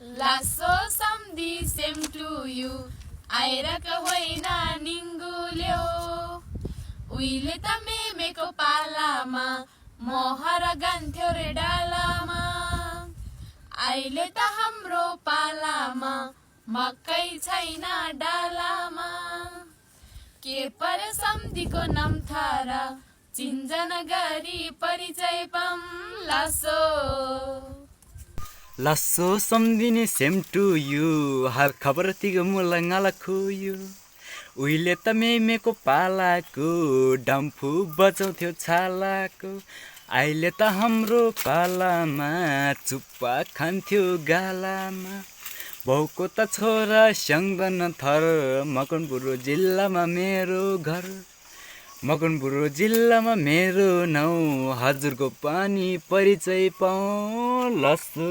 लासो सम्धि same to you आइरका होइन निङ्गुल्यो उहिले त मेमेको पालामा मोहर गान्थ्यो रे डालामा अहिले त हाम्रो पालामा मकै छैन डालामा के पर सम्धिको नाम थारा चिन्जन गरी परिचय पाम लासो लासो सम्धिने सेम टु यु हर खबर तिगो मुलङ्गाला खुयो उहिले त मेमेको पालाको डम्फु बजाउँथ्यो छालाको अहिले त हाम्रो पालामा चुप्पा खान्थ्यो गालामा बाउको त छोरा स्याङ्दन थर मकनपुर जिल्लामा मेरो घर मकनपुर जिल्लामा मेरो नाउँ हजुरको पनि परिचय पाउँ लसो